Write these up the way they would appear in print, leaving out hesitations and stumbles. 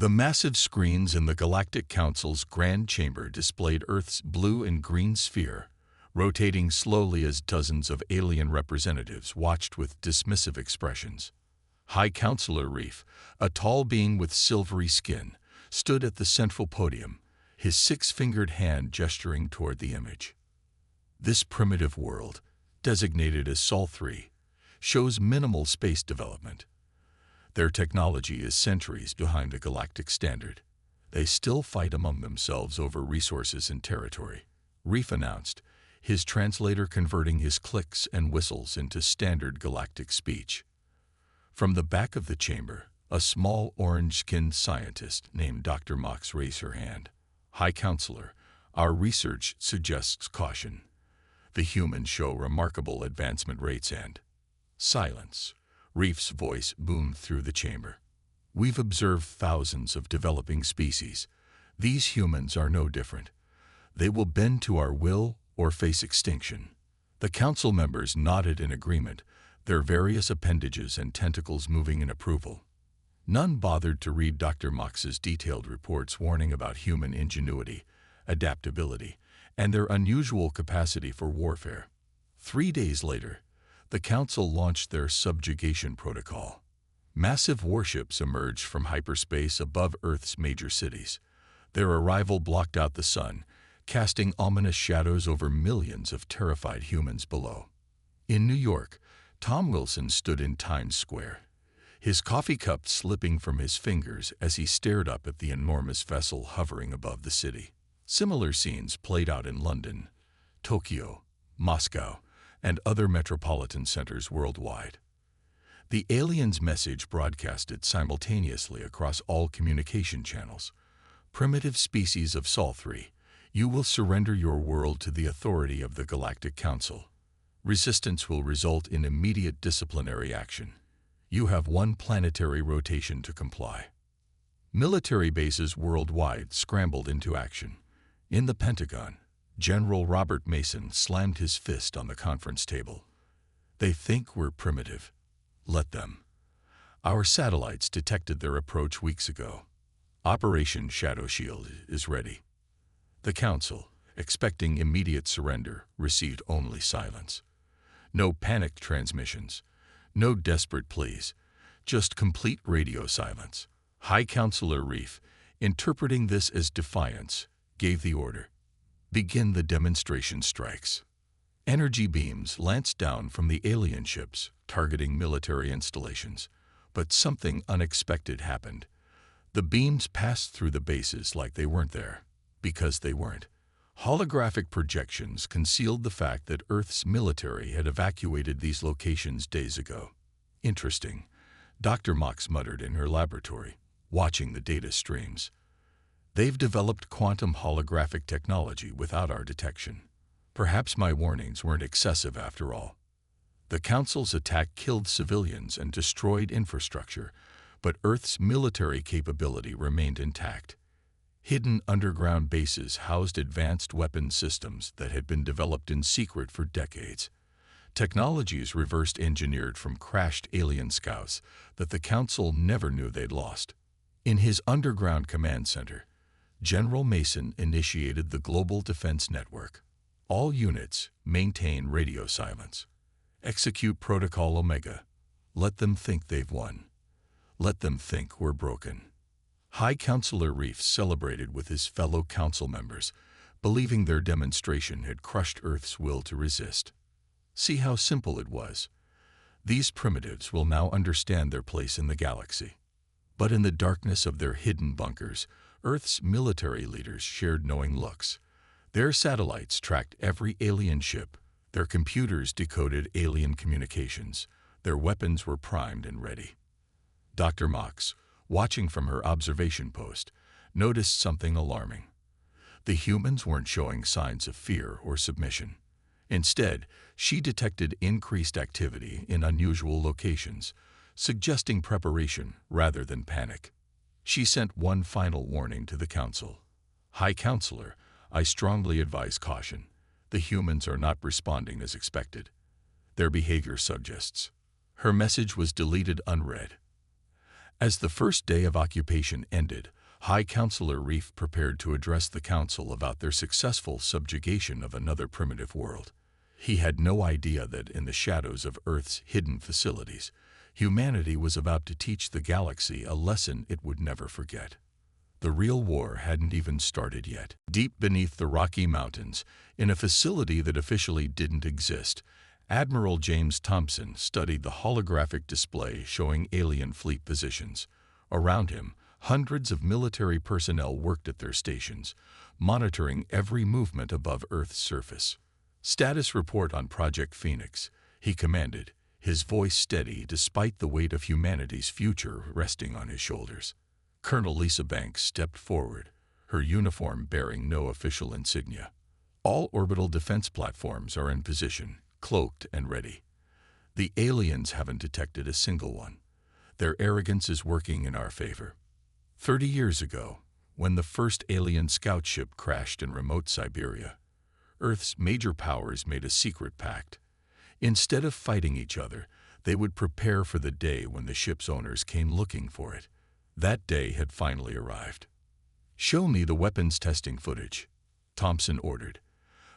The massive screens in the Galactic Council's Grand Chamber displayed Earth's blue and green sphere, rotating slowly as dozens of alien representatives watched with dismissive expressions. High Counselor Reef, a tall being with silvery skin, stood at the central podium, his six-fingered hand gesturing toward the image. This primitive world, designated as Sol 3, shows minimal space development. Their technology is centuries behind the galactic standard. They still fight among themselves over resources and territory, Reef announced, his translator converting his clicks and whistles into standard galactic speech. From the back of the chamber, a small orange-skinned scientist named Dr. Mox raised her hand. High Counselor, our research suggests caution. The humans show remarkable advancement rates and... Silence. Reef's voice boomed through the chamber. We've observed thousands of developing species. These humans are no different. They will bend to our will or face extinction. The council members nodded in agreement, their various appendages and tentacles moving in approval. None bothered to read Dr. Mox's detailed reports warning about human ingenuity, adaptability, and their unusual capacity for warfare. 3 days later, the Council launched their subjugation protocol. Massive warships emerged from hyperspace above Earth's major cities. Their arrival blocked out the sun, casting ominous shadows over millions of terrified humans below. In New York, Tom Wilson stood in Times Square, his coffee cup slipping from his fingers as he stared up at the enormous vessel hovering above the city. Similar scenes played out in London, Tokyo, Moscow, and other metropolitan centers worldwide. The alien's message broadcasted simultaneously across all communication channels. Primitive species of Sol 3, you will surrender your world to the authority of the Galactic Council. Resistance will result in immediate disciplinary action. You have 1 planetary rotation to comply. Military bases worldwide scrambled into action. In the Pentagon, General Robert Mason slammed his fist on the conference table. They think we're primitive. Let them. Our satellites detected their approach weeks ago. Operation Shadow Shield is ready. The Council, expecting immediate surrender, received only silence. No panicked transmissions, no desperate pleas, just complete radio silence. High Counselor Reef, interpreting this as defiance, gave the order. Begin the demonstration strikes. Energy beams lanced down from the alien ships, targeting military installations. But something unexpected happened. The beams passed through the bases like they weren't there, because they weren't. Holographic projections concealed the fact that Earth's military had evacuated these locations days ago. Interesting, Dr. Mox muttered in her laboratory, watching the data streams. They've developed quantum holographic technology without our detection. Perhaps my warnings weren't excessive after all. The Council's attack killed civilians and destroyed infrastructure, but Earth's military capability remained intact. Hidden underground bases housed advanced weapon systems that had been developed in secret for decades. Technologies reverse engineered from crashed alien scouts that the Council never knew they'd lost. In his underground command center, General Mason initiated the Global Defense Network. All units maintain radio silence. Execute Protocol Omega. Let them think they've won. Let them think we're broken. High Counselor Reef celebrated with his fellow council members, believing their demonstration had crushed Earth's will to resist. See how simple it was. These primitives will now understand their place in the galaxy. But in the darkness of their hidden bunkers, Earth's military leaders shared knowing looks. Their satellites tracked every alien ship. Their computers decoded alien communications. Their weapons were primed and ready. Dr. Mox, watching from her observation post, noticed something alarming. The humans weren't showing signs of fear or submission. Instead, she detected increased activity in unusual locations, suggesting preparation rather than panic. She sent one final warning to the Council. High Counselor, I strongly advise caution. The humans are not responding as expected. Their behavior suggests. Her message was deleted unread. As the first day of occupation ended, High Counselor Reef prepared to address the Council about their successful subjugation of another primitive world. He had no idea that in the shadows of Earth's hidden facilities, humanity was about to teach the galaxy a lesson it would never forget. The real war hadn't even started yet. Deep beneath the Rocky Mountains, in a facility that officially didn't exist, Admiral James Thompson studied the holographic display showing alien fleet positions. Around him, hundreds of military personnel worked at their stations, monitoring every movement above Earth's surface. "Status report on Project Phoenix," he commanded, his voice steady despite the weight of humanity's future resting on his shoulders. Colonel Lisa Banks stepped forward, her uniform bearing no official insignia. "All orbital defense platforms are in position, cloaked and ready. The aliens haven't detected a single one. Their arrogance is working in our favor." 30 years ago, when the first alien scout ship crashed in remote Siberia, Earth's major powers made a secret pact. Instead of fighting each other, they would prepare for the day when the ship's owners came looking for it. That day had finally arrived. "Show me the weapons testing footage," Thompson ordered.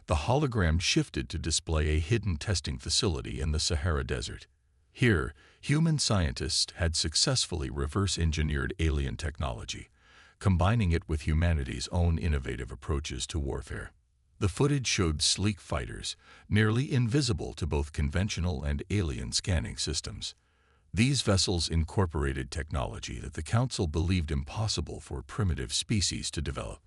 The hologram shifted to display a hidden testing facility in the Sahara Desert. Here, human scientists had successfully reverse-engineered alien technology, combining it with humanity's own innovative approaches to warfare. The footage showed sleek fighters, nearly invisible to both conventional and alien scanning systems. These vessels incorporated technology that the Council believed impossible for primitive species to develop.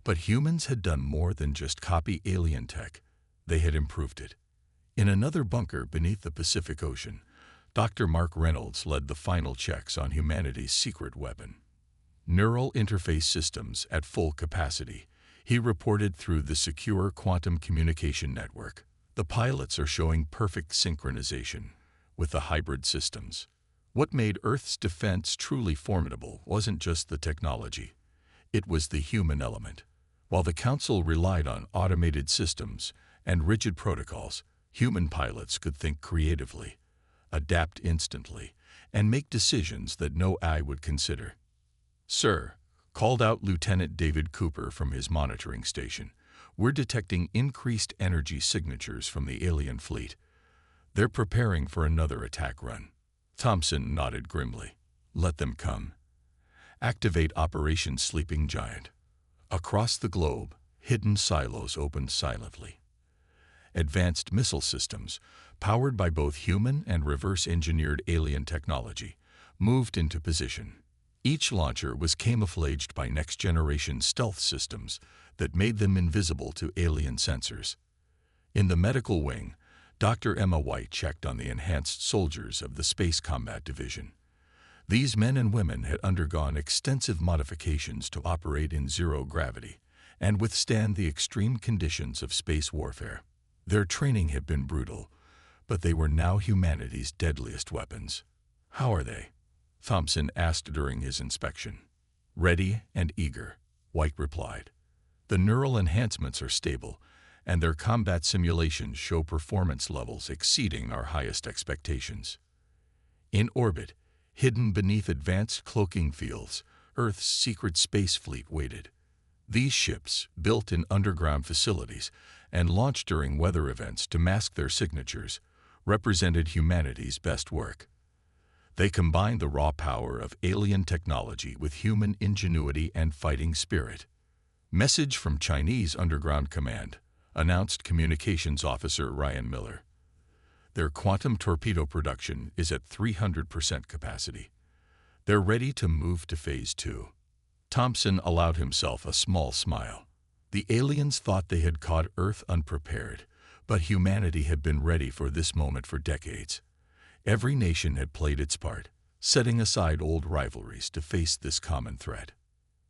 But humans had done more than just copy alien tech. They had improved it. In another bunker beneath the Pacific Ocean, Dr. Mark Reynolds led the final checks on humanity's secret weapon. Neural interface systems at full capacity, he reported through the secure quantum communication network. The pilots are showing perfect synchronization with the hybrid systems. What made Earth's defense truly formidable wasn't just the technology. It was the human element. While the Council relied on automated systems and rigid protocols, human pilots could think creatively, adapt instantly, and make decisions that no eye would consider. "Sir," called out Lieutenant David Cooper from his monitoring station, "we're detecting increased energy signatures from the alien fleet. They're preparing for another attack run." Thompson nodded grimly. "Let them come. Activate Operation Sleeping Giant." Across the globe, hidden silos opened silently. Advanced missile systems, powered by both human and reverse-engineered alien technology, moved into position. Each launcher was camouflaged by next-generation stealth systems that made them invisible to alien sensors. In the medical wing, Dr. Emma White checked on the enhanced soldiers of the Space Combat Division. These men and women had undergone extensive modifications to operate in zero gravity and withstand the extreme conditions of space warfare. Their training had been brutal, but they were now humanity's deadliest weapons. "How are they?" Thompson asked during his inspection. "Ready and eager," White replied. "The neural enhancements are stable, and their combat simulations show performance levels exceeding our highest expectations." In orbit, hidden beneath advanced cloaking fields, Earth's secret space fleet waited. These ships, built in underground facilities and launched during weather events to mask their signatures, represented humanity's best work. They combined the raw power of alien technology with human ingenuity and fighting spirit. "Message from Chinese Underground Command," announced Communications Officer Ryan Miller. "Their quantum torpedo production is at 300% capacity. They're ready to move to Phase 2. Thompson allowed himself a small smile. The aliens thought they had caught Earth unprepared, but humanity had been ready for this moment for decades. Every nation had played its part, setting aside old rivalries to face this common threat.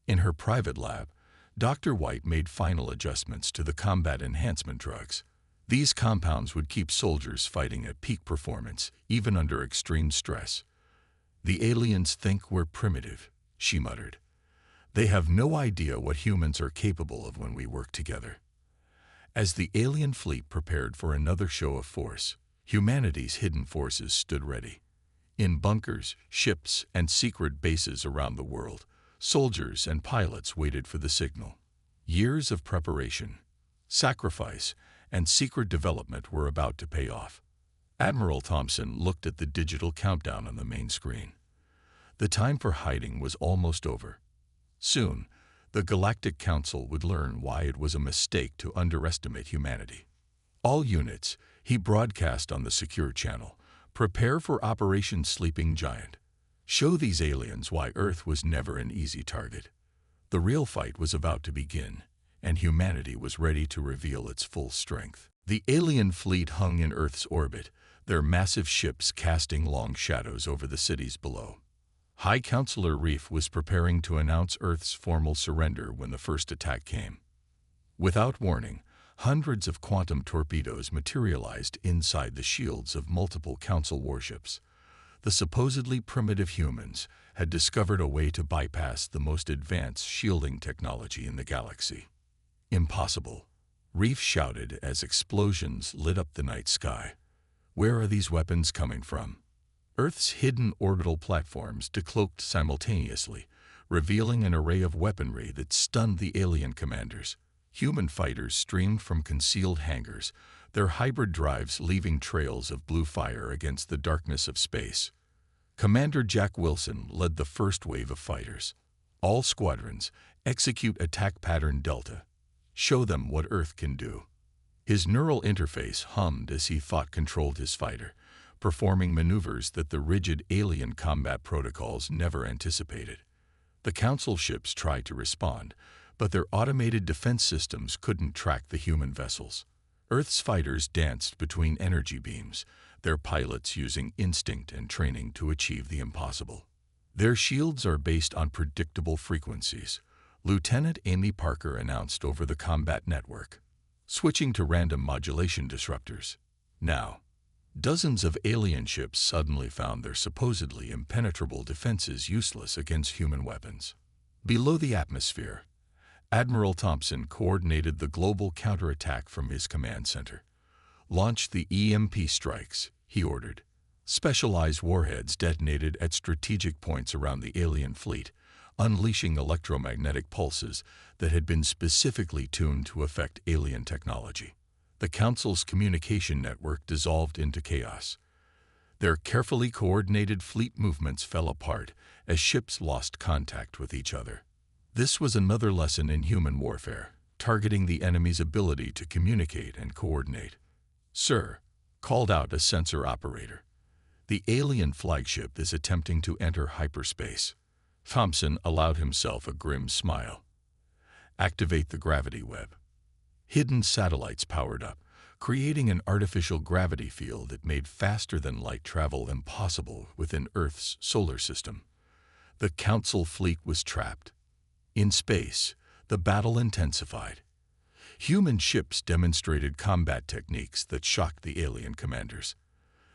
In her private lab, Dr. White made final adjustments to the combat enhancement drugs. These compounds would keep soldiers fighting at peak performance, even under extreme stress. "The aliens think we're primitive," she muttered. "They have no idea what humans are capable of when we work together." As the alien fleet prepared for another show of force, humanity's hidden forces stood ready. In bunkers, ships, and secret bases around the world, soldiers and pilots waited for the signal. Years of preparation, sacrifice, and secret development were about to pay off. Admiral Thompson looked at the digital countdown on the main screen. The time for hiding was almost over. Soon, the Galactic Council would learn why it was a mistake to underestimate humanity. All units, he broadcast on the secure channel, prepare for Operation Sleeping Giant. Show these aliens why Earth was never an easy target. The real fight was about to begin, and humanity was ready to reveal its full strength. The alien fleet hung in Earth's orbit, their massive ships casting long shadows over the cities below. High Counselor Reef was preparing to announce Earth's formal surrender when the first attack came. Without warning, hundreds of quantum torpedoes materialized inside the shields of multiple Council warships. The supposedly primitive humans had discovered a way to bypass the most advanced shielding technology in the galaxy. Impossible, Reef shouted as explosions lit up the night sky. Where are these weapons coming from? Earth's hidden orbital platforms decloaked simultaneously, revealing an array of weaponry that stunned the alien commanders. Human fighters streamed from concealed hangars, their hybrid drives leaving trails of blue fire against the darkness of space. Commander Jack Wilson led the first wave of fighters. All squadrons, execute attack pattern Delta. Show them what Earth can do. His neural interface hummed as he thought-controlled his fighter, performing maneuvers that the rigid alien combat protocols never anticipated. The Council ships tried to respond, but their automated defense systems couldn't track the human vessels. Earth's fighters danced between energy beams, their pilots using instinct and training to achieve the impossible. Their shields are based on predictable frequencies, Lieutenant Amy Parker announced over the combat network, switching to random modulation disruptors. Now, dozens of alien ships suddenly found their supposedly impenetrable defenses useless against human weapons. Below the atmosphere, Admiral Thompson coordinated the global counterattack from his command center. Launch the EMP strikes, he ordered. Specialized warheads detonated at strategic points around the alien fleet, unleashing electromagnetic pulses that had been specifically tuned to affect alien technology. The Council's communication network dissolved into chaos. Their carefully coordinated fleet movements fell apart as ships lost contact with each other. This was another lesson in human warfare, targeting the enemy's ability to communicate and coordinate. "Sir," called out a sensor operator, "the alien flagship is attempting to enter hyperspace." Thompson allowed himself a grim smile. "Activate the gravity web." Hidden satellites powered up, creating an artificial gravity field that made faster-than-light travel impossible within Earth's solar system. The Council fleet was trapped. In space, the battle intensified. Human ships demonstrated combat techniques that shocked the alien commanders.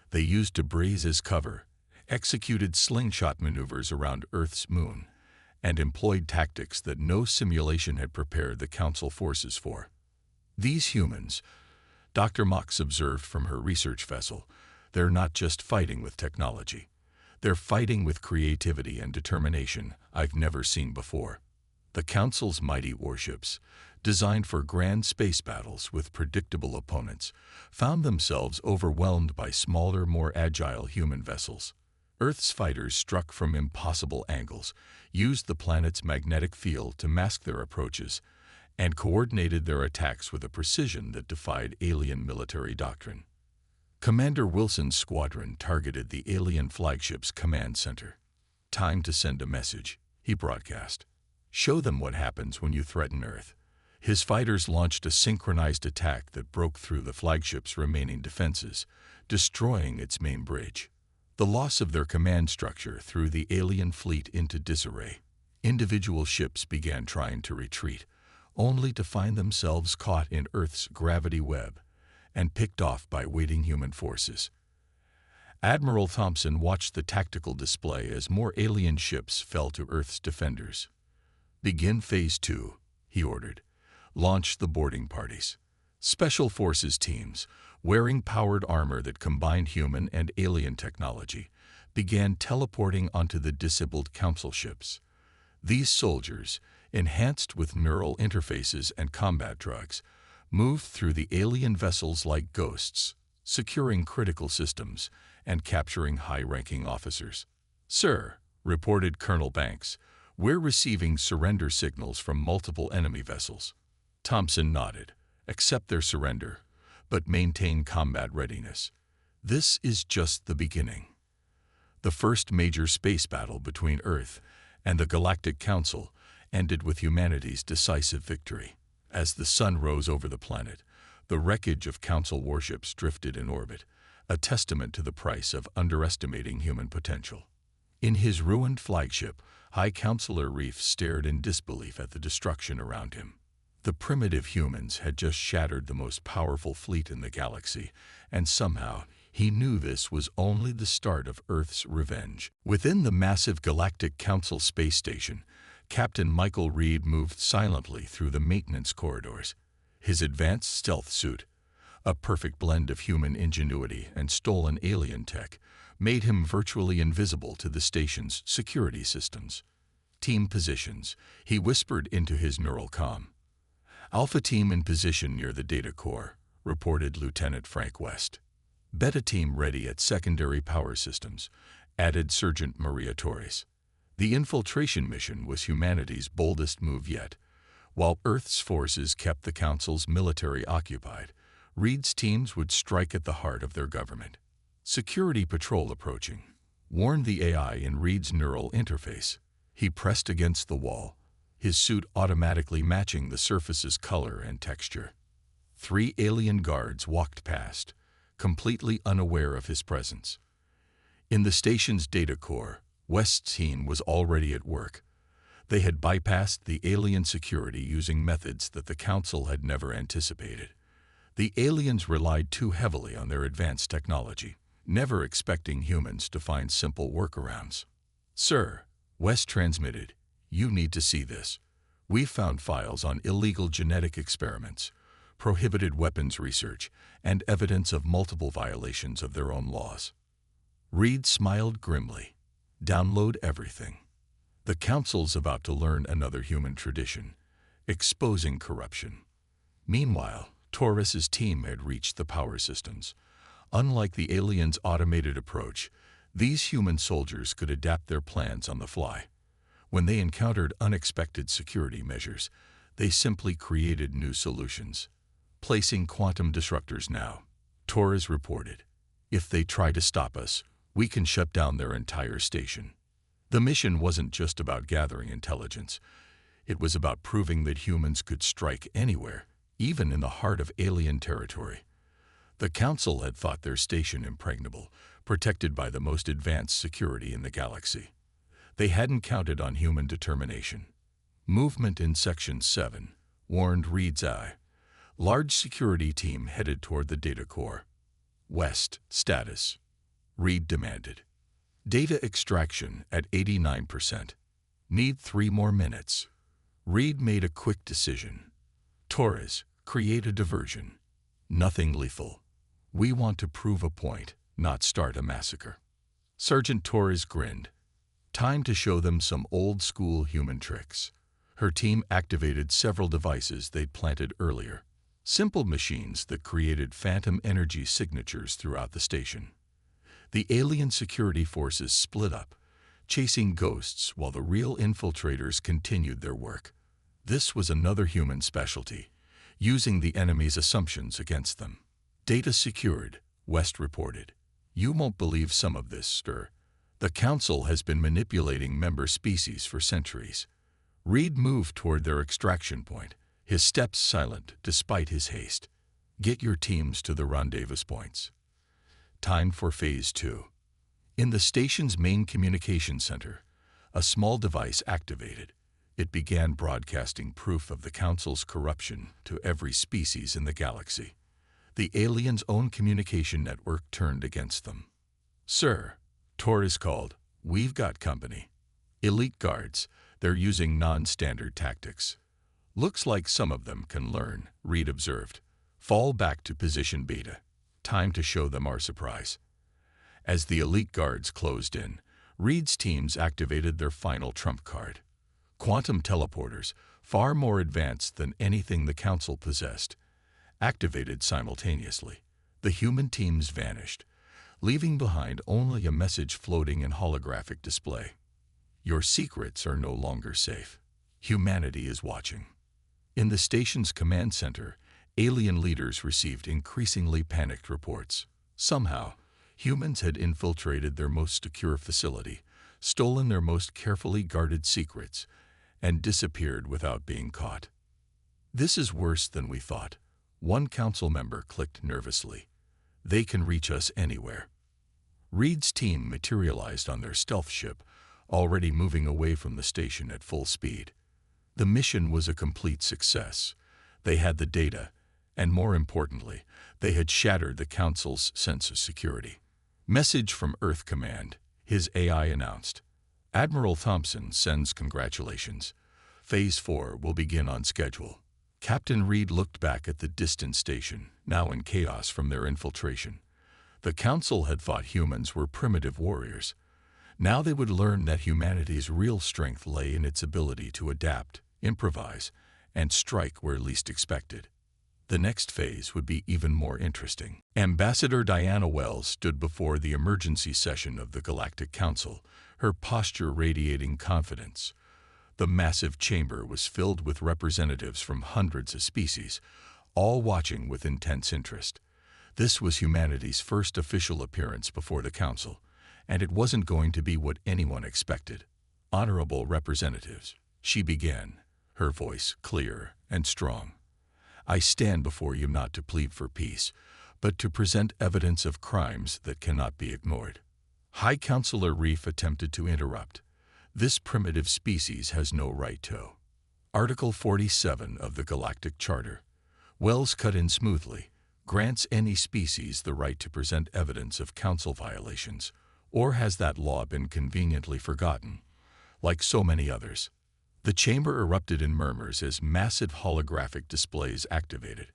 They used debris as cover, executed slingshot maneuvers around Earth's moon, and employed tactics that no simulation had prepared the Council forces for. These humans, Dr. Mox observed from her research vessel, they're not just fighting with technology. They're fighting with creativity and determination I've never seen before. The Council's mighty warships, designed for grand space battles with predictable opponents, found themselves overwhelmed by smaller, more agile human vessels. Earth's fighters struck from impossible angles, used the planet's magnetic field to mask their approaches, and coordinated their attacks with a precision that defied alien military doctrine. Commander Wilson's squadron targeted the alien flagship's command center. "Time to send a message," he broadcast. "Show them what happens when you threaten Earth." His fighters launched a synchronized attack that broke through the flagship's remaining defenses, destroying its main bridge. The loss of their command structure threw the alien fleet into disarray. Individual ships began trying to retreat, only to find themselves caught in Earth's gravity web and picked off by waiting human forces. Admiral Thompson watched the tactical display as more alien ships fell to Earth's defenders. "Begin Phase 2, he ordered. "Launch the boarding parties." Special Forces teams, wearing powered armor that combined human and alien technology, began teleporting onto the disabled council ships. These soldiers, enhanced with neural interfaces and combat drugs, moved through the alien vessels like ghosts, securing critical systems and capturing high-ranking officers. "Sir," reported Colonel Banks, "we're receiving surrender signals from multiple enemy vessels." Thompson nodded. "Accept their surrender, but maintain combat readiness. This is just the beginning." The first major space battle between Earth and the Galactic Council ended with humanity's decisive victory. As the sun rose over the planet, the wreckage of Council warships drifted in orbit, a testament to the price of underestimating human potential. In his ruined flagship, High Counselor Reef stared in disbelief at the destruction around him. The primitive humans had just shattered the most powerful fleet in the galaxy, and somehow he knew this was only the start of Earth's revenge. Within the massive Galactic Council space station, Captain Michael Reed moved silently through the maintenance corridors. His advanced stealth suit, a perfect blend of human ingenuity and stolen alien tech, made him virtually invisible to the station's security systems. "Team positions," he whispered into his neural comm. "Alpha Team in position near the data core," reported Lieutenant Frank West. "Beta Team ready at secondary power systems," added Sergeant Maria Torres. The infiltration mission was humanity's boldest move yet. While Earth's forces kept the Council's military occupied, Reed's teams would strike at the heart of their government. "Security patrol approaching," warned the AI in Reed's neural interface. He pressed against the wall, his suit automatically matching the surface's color and texture. 3 alien guards walked past, completely unaware of his presence. In the station's data core, West's team was already at work. They had bypassed the alien security using methods that the Council had never anticipated. The aliens relied too heavily on their advanced technology, never expecting humans to find simple workarounds. "Sir," West transmitted, "you need to see this. We've found files on illegal genetic experiments, prohibited weapons research, and evidence of multiple violations of their own laws." Reed smiled grimly. "Download everything. The Council's about to learn another human tradition, exposing corruption." Meanwhile, Torres's team had reached the power systems. Unlike the aliens' automated approach, these human soldiers could adapt their plans on the fly. When they encountered unexpected security measures, they simply created new solutions. "Placing quantum disruptors now," Torres reported. "If they try to stop us, we can shut down their entire station." The mission wasn't just about gathering intelligence. It was about proving that humans could strike anywhere, even in the heart of alien territory. The Council had thought their station impregnable, protected by the most advanced security in the galaxy. They hadn't counted on human determination. "Movement in Section 7, warned Reed's eye. Large security team headed toward the data core. "West, status," Reed demanded. "Data extraction at 89%. Need 3 more minutes." Reed made a quick decision. "Torres, create a diversion. Nothing lethal. We want to prove a point, not start a massacre." Sergeant Torres grinned. Time to show them some old-school human tricks. Her team activated several devices they'd planted earlier. Simple machines that created phantom energy signatures throughout the station. The alien security forces split up, chasing ghosts while the real infiltrators continued their work. This was another human specialty, using the enemy's assumptions against them. "Data secured," West reported. "You won't believe some of this, sir. The Council has been manipulating member species for centuries." Reed moved toward their extraction point, his steps silent despite his haste. "Get your teams to the rendezvous points." Time for Phase 2. In the station's main communication center, a small device activated. It began broadcasting proof of the Council's corruption to every species in the galaxy. The aliens' own communication network turned against them. "Sir," Torres called, "we've got company. Elite guards, they're using non-standard tactics." "Looks like some of them can learn," Reed observed. "Fall back to position beta. Time to show them our surprise." As the elite guards closed in, Reed's teams activated their final trump card. Quantum teleporters, far more advanced than anything the Council possessed, activated simultaneously. The human teams vanished, leaving behind only a message floating in holographic display. Your secrets are no longer safe. Humanity is watching. In the station's command center, alien leaders received increasingly panicked reports. Somehow, humans had infiltrated their most secure facility, stolen their most carefully guarded secrets, and disappeared without being caught. This is worse than we thought. One council member clicked nervously. They can reach us anywhere. Reed's team materialized on their stealth ship, already moving away from the station at full speed. The mission was a complete success. They had the data, and more importantly, they had shattered the Council's sense of security. Message from Earth Command, his AI announced. Admiral Thompson sends congratulations. Phase 4 will begin on schedule. Captain Reed looked back at the distant station, now in chaos from their infiltration. The Council had thought humans were primitive warriors. Now they would learn that humanity's real strength lay in its ability to adapt, improvise, and strike where least expected. The next phase would be even more interesting. Ambassador Diana Wells stood before the emergency session of the Galactic Council, her posture radiating confidence. The massive chamber was filled with representatives from hundreds of species, all watching with intense interest. This was humanity's first official appearance before the Council, and it wasn't going to be what anyone expected. Honorable representatives, she began, her voice clear and strong. I stand before you not to plead for peace, but to present evidence of crimes that cannot be ignored. High Counselor Reef attempted to interrupt. This primitive species has no right to. Article 47 of the Galactic Charter. Wells cut in smoothly, grants any species the right to present evidence of Council violations, or has that law been conveniently forgotten? Like so many others. The chamber erupted in murmurs as massive holographic displays activated,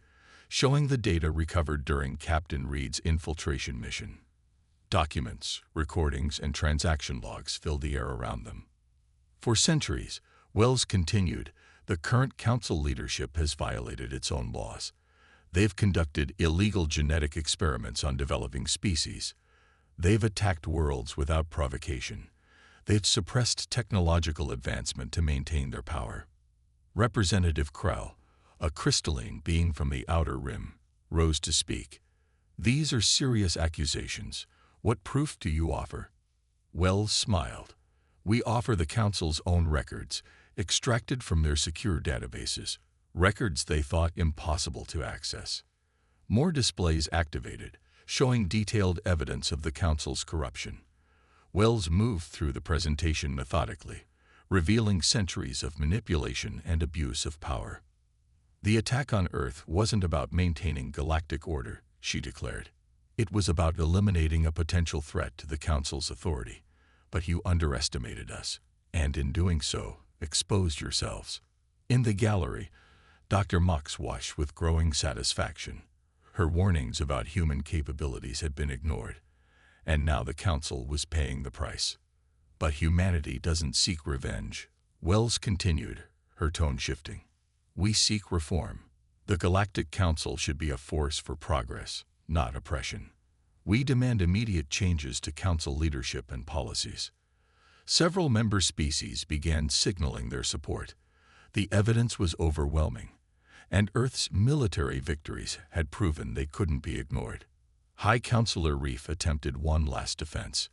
showing the data recovered during Captain Reed's infiltration mission. Documents, recordings, and transaction logs filled the air around them. For centuries, Wells continued, the current Council leadership has violated its own laws. They've conducted illegal genetic experiments on developing species. They've attacked worlds without provocation. They've suppressed technological advancement to maintain their power. Representative Krell, a crystalline being from the Outer Rim, rose to speak. These are serious accusations. What proof do you offer? Wells smiled. We offer the Council's own records, extracted from their secure databases, records they thought impossible to access. More displays activated, showing detailed evidence of the Council's corruption. Wells moved through the presentation methodically, revealing centuries of manipulation and abuse of power. The attack on Earth wasn't about maintaining galactic order, she declared. It was about eliminating a potential threat to the Council's authority. But you underestimated us, and in doing so, exposed yourselves. In the gallery, Dr. Mox watched with growing satisfaction. Her warnings about human capabilities had been ignored, and now the Council was paying the price. But humanity doesn't seek revenge. Wells continued, her tone shifting. We seek reform. The Galactic Council should be a force for progress, not oppression. We demand immediate changes to Council leadership and policies. Several member species began signaling their support. The evidence was overwhelming, and Earth's military victories had proven they couldn't be ignored. High Counselor Reef attempted one last defense.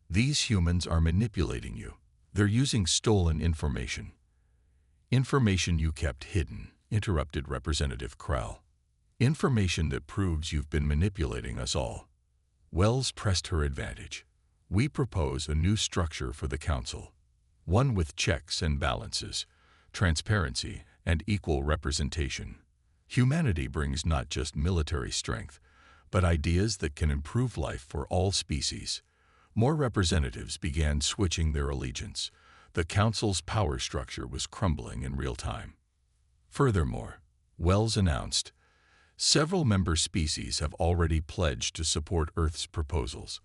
These humans are manipulating you. They're using stolen information. Information you kept hidden, interrupted Representative Krell. Information that proves you've been manipulating us all. Wells pressed her advantage. We propose a new structure for the Council, one with checks and balances, transparency, and equal representation. Humanity brings not just military strength, but ideas that can improve life for all species. More representatives began switching their allegiance. The Council's power structure was crumbling in real time. Furthermore, Wells announced, several member species have already pledged to support Earth's proposals.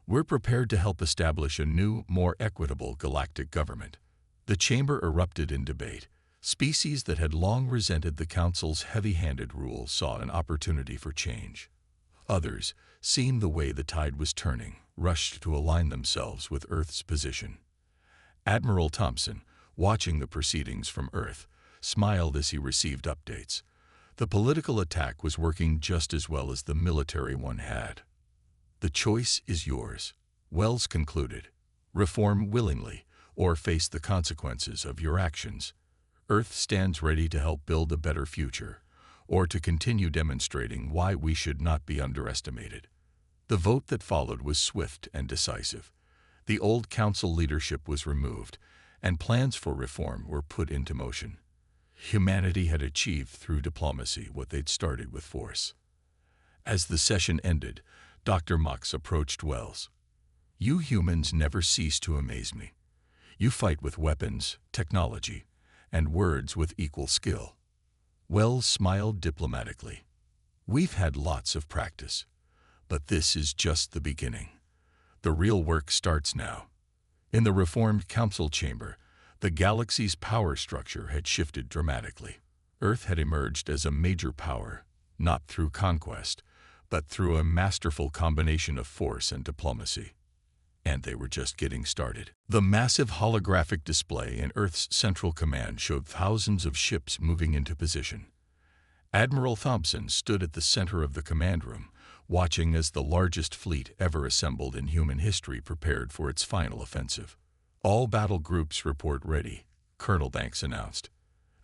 We're prepared to help establish a new, more equitable galactic government. The chamber erupted in debate. Species that had long resented the Council's heavy-handed rule saw an opportunity for change. Others, seeing the way the tide was turning, rushed to align themselves with Earth's position. Admiral Thompson, watching the proceedings from Earth, smiled as he received updates. The political attack was working just as well as the military one had. The choice is yours, Wells concluded. Reform willingly, or face the consequences of your actions. Earth stands ready to help build a better future, or to continue demonstrating why we should not be underestimated. The vote that followed was swift and decisive. The old council leadership was removed, and plans for reform were put into motion. Humanity had achieved through diplomacy what they'd started with force. As the session ended, Dr. Mox approached Wells. "You humans never cease to amaze me. You fight with weapons, technology, and words with equal skill." Wells smiled diplomatically. "We've had lots of practice, but this is just the beginning. The real work starts now." In the reformed council chamber, the galaxy's power structure had shifted dramatically. Earth had emerged as a major power, not through conquest, but through a masterful combination of force and diplomacy. And they were just getting started. The massive holographic display in Earth's central command showed thousands of ships moving into position. Admiral Thompson stood at the center of the command room, watching as the largest fleet ever assembled in human history prepared for its final offensive. "All battle groups report ready," Colonel Banks announced.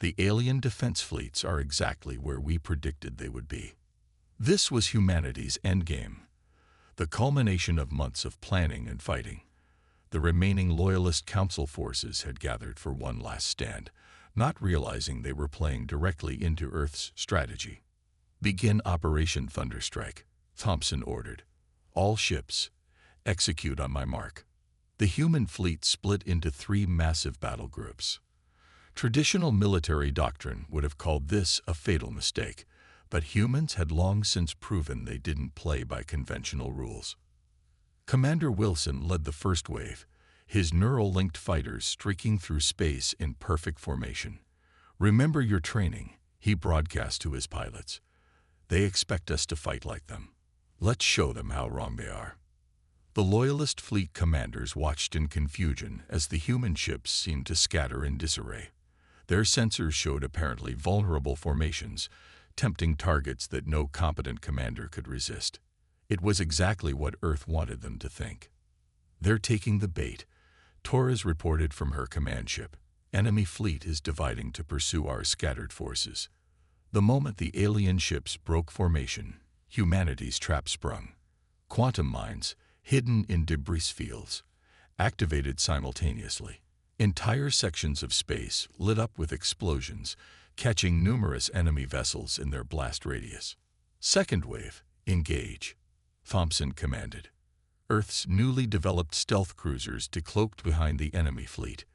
"The alien defense fleets are exactly where we predicted they would be." This was humanity's endgame, the culmination of months of planning and fighting. The remaining Loyalist Council forces had gathered for one last stand, not realizing they were playing directly into Earth's strategy. "Begin Operation Thunderstrike," Thompson ordered. "All ships, execute on my mark." The human fleet split into 3 massive battle groups. Traditional military doctrine would have called this a fatal mistake, but humans had long since proven they didn't play by conventional rules. Commander Wilson led the first wave, his neural-linked fighters streaking through space in perfect formation. "Remember your training," he broadcast to his pilots. "They expect us to fight like them. Let's show them how wrong they are." The Loyalist fleet commanders watched in confusion as the human ships seemed to scatter in disarray. Their sensors showed apparently vulnerable formations, tempting targets that no competent commander could resist. It was exactly what Earth wanted them to think. "They're taking the bait," Torres reported from her command ship. "Enemy fleet is dividing to pursue our scattered forces." The moment the alien ships broke formation, humanity's trap sprung. Quantum mines, hidden in debris fields, activated simultaneously. Entire sections of space lit up with explosions, catching numerous enemy vessels in their blast radius. "Second wave, engage," Thompson commanded. Earth's newly developed stealth cruisers decloaked behind the enemy fleet.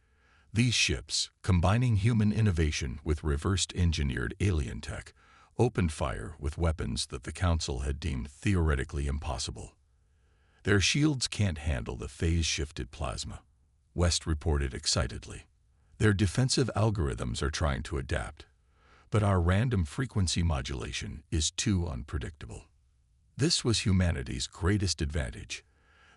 These ships, combining human innovation with reversed-engineered alien tech, opened fire with weapons that the Council had deemed theoretically impossible. "Their shields can't handle the phase-shifted plasma," West reported excitedly. "Their defensive algorithms are trying to adapt, but our random frequency modulation is too unpredictable." This was humanity's greatest advantage,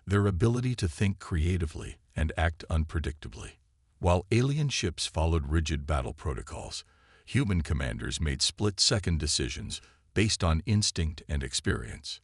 their ability to think creatively and act unpredictably. While alien ships followed rigid battle protocols, human commanders made split-second decisions based on instinct and experience.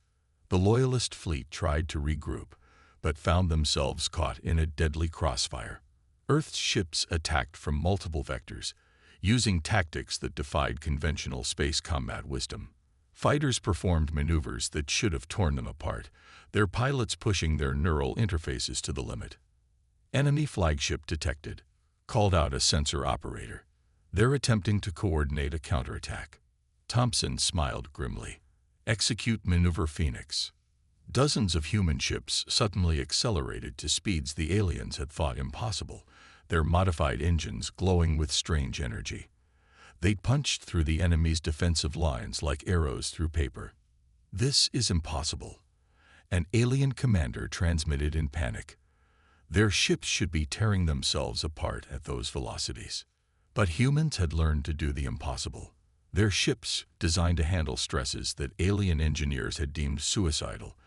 The Loyalist fleet tried to regroup, but found themselves caught in a deadly crossfire. Earth's ships attacked from multiple vectors, using tactics that defied conventional space combat wisdom. Fighters performed maneuvers that should have torn them apart, their pilots pushing their neural interfaces to the limit. "Enemy flagship detected," called out a sensor operator. "They're attempting to coordinate a counterattack." Thompson smiled grimly. "Execute Maneuver Phoenix." Dozens of human ships suddenly accelerated to speeds the aliens had thought impossible, their modified engines glowing with strange energy. They punched through the enemy's defensive lines like arrows through paper. "This is impossible," An alien commander transmitted in panic. Their ships should be tearing themselves apart at those velocities. But humans had learned to do the impossible. Their ships, designed to handle stresses that alien engineers had deemed suicidal,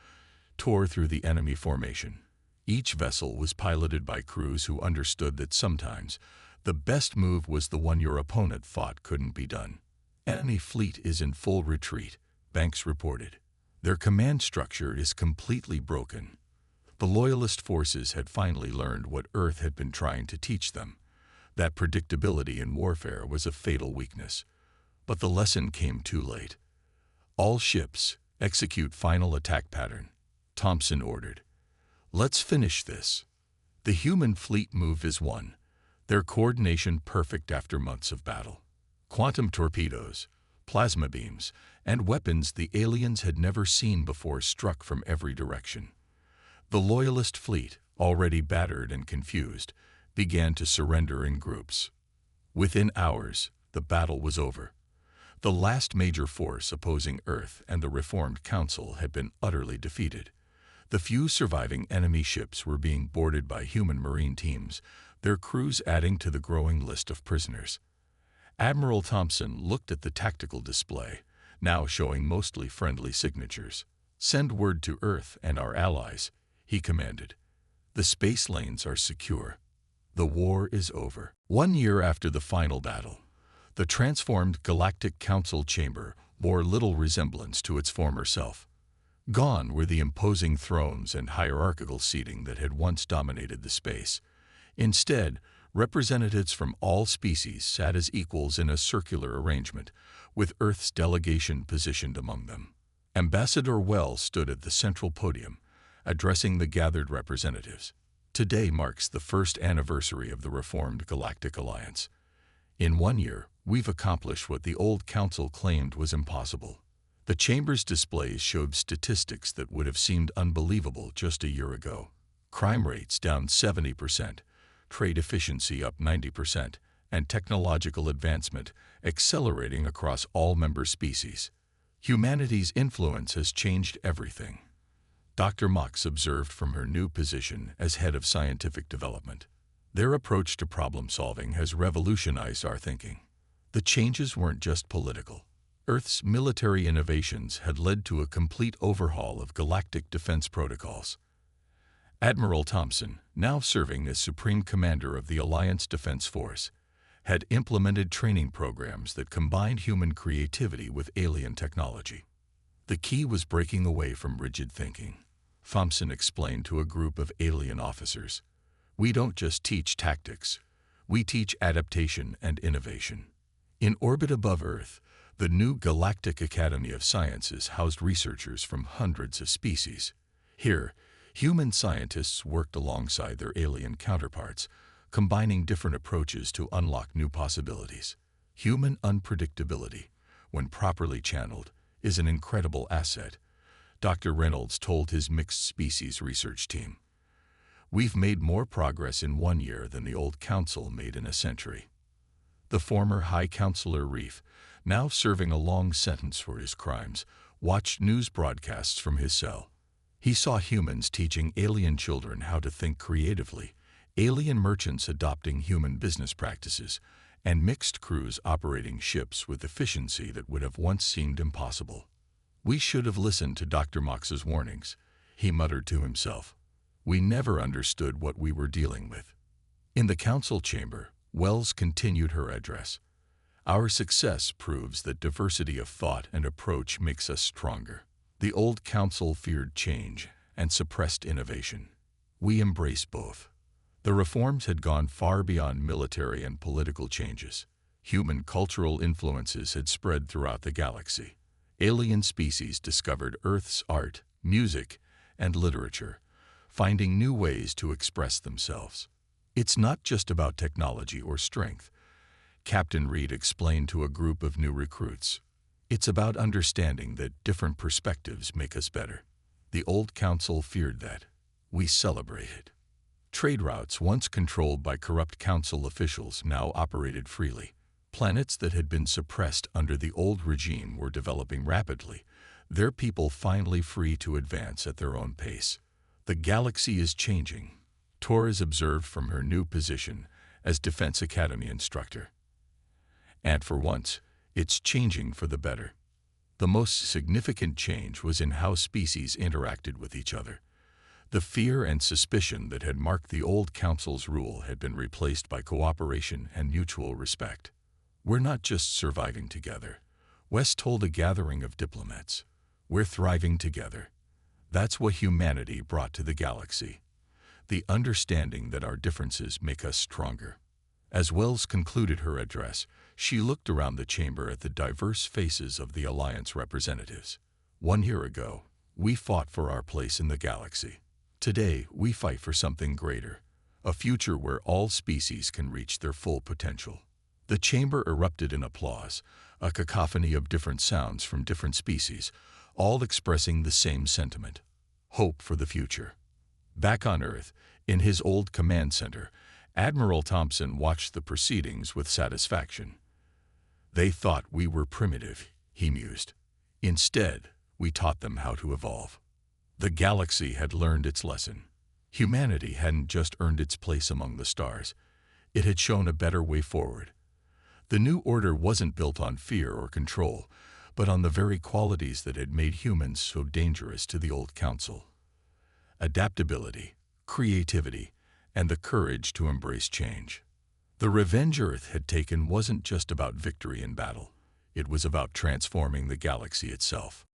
tore through the enemy formation. Each vessel was piloted by crews who understood that sometimes the best move was the one your opponent thought couldn't be done. Enemy fleet is in full retreat, Banks reported. Their command structure is completely broken. The Loyalist forces had finally learned what Earth had been trying to teach them, that predictability in warfare was a fatal weakness. But the lesson came too late. All ships, execute final attack pattern, Thompson ordered. Let's finish this. The human fleet move is one, their coordination perfect after months of battle. Quantum torpedoes, plasma beams, and weapons the aliens had never seen before struck from every direction. The Loyalist fleet, already battered and confused, began to surrender in groups. Within hours, the battle was over. The last major force opposing Earth and the Reformed Council had been utterly defeated. The few surviving enemy ships were being boarded by human marine teams, their crews adding to the growing list of prisoners. Admiral Thompson looked at the tactical display, now showing mostly friendly signatures. "Send word to Earth and our allies," he commanded. "The space lanes are secure. The war is over." 1 year after the final battle, the transformed Galactic Council chamber bore little resemblance to its former self. Gone were the imposing thrones and hierarchical seating that had once dominated the space. Instead, representatives from all species sat as equals in a circular arrangement, with Earth's delegation positioned among them. Ambassador Wells stood at the central podium, addressing the gathered representatives. Today marks the first anniversary of the reformed Galactic Alliance. In 1 year, we've accomplished what the old council claimed was impossible. The chamber's displays showed statistics that would have seemed unbelievable just a year ago. Crime rates down 70%, trade efficiency up 90%, and technological advancement accelerating across all member species. Humanity's influence has changed everything, Dr. Mox observed from her new position as head of scientific development. Their approach to problem solving has revolutionized our thinking. The changes weren't just political. Earth's military innovations had led to a complete overhaul of galactic defense protocols. Admiral Thompson, now serving as Supreme Commander of the Alliance Defense Force, had implemented training programs that combined human creativity with alien technology. The key was breaking away from rigid thinking, Thompson explained to a group of alien officers. "We don't just teach tactics, we teach adaptation and innovation." In orbit above Earth, the new Galactic Academy of Sciences housed researchers from hundreds of species. Here, human scientists worked alongside their alien counterparts, combining different approaches to unlock new possibilities. Human unpredictability, when properly channeled, is an incredible asset, Dr. Reynolds told his mixed species research team. "We've made more progress in 1 year than the old council made in a century." The former High Counselor Reef, now serving a long sentence for his crimes, watched news broadcasts from his cell. He saw humans teaching alien children how to think creatively, alien merchants adopting human business practices, and mixed crews operating ships with efficiency that would have once seemed impossible. "We should have listened to Dr. Mox's warnings," he muttered to himself. "We never understood what we were dealing with." In the council chamber, Wells continued her address. "Our success proves that diversity of thought and approach makes us stronger. The old council feared change and suppressed innovation. We embrace both." The reforms had gone far beyond military and political changes. Human cultural influences had spread throughout the galaxy. Alien species discovered Earth's art, music, and literature, finding new ways to express themselves. "It's not just about technology or strength," Captain Reed explained to a group of new recruits. "It's about understanding that different perspectives make us better." The old council feared that. We celebrated. Trade routes once controlled by corrupt council officials now operated freely. Planets that had been suppressed under the old regime were developing rapidly, their people finally free to advance at their own pace. The galaxy is changing, Torres observed from her new position as Defense Academy instructor. And for once, it's changing for the better. The most significant change was in how species interacted with each other. The fear and suspicion that had marked the old council's rule had been replaced by cooperation and mutual respect. "We're not just surviving together," West told a gathering of diplomats. "We're thriving together." That's what humanity brought to the galaxy. The understanding that our differences make us stronger. As Wells concluded her address, she looked around the chamber at the diverse faces of the Alliance representatives. 1 year ago, we fought for our place in the galaxy. Today, we fight for something greater, a future where all species can reach their full potential. The chamber erupted in applause, a cacophony of different sounds from different species, all expressing the same sentiment: hope for the future. Back on Earth, in his old command center, Admiral Thompson watched the proceedings with satisfaction. "They thought we were primitive," he mused. "Instead, we taught them how to evolve." The galaxy had learned its lesson. Humanity hadn't just earned its place among the stars. It had shown a better way forward. The new order wasn't built on fear or control, but on the very qualities that had made humans so dangerous to the old council: adaptability, creativity, and the courage to embrace change. The revenge Earth had taken wasn't just about victory in battle. It was about transforming the galaxy itself.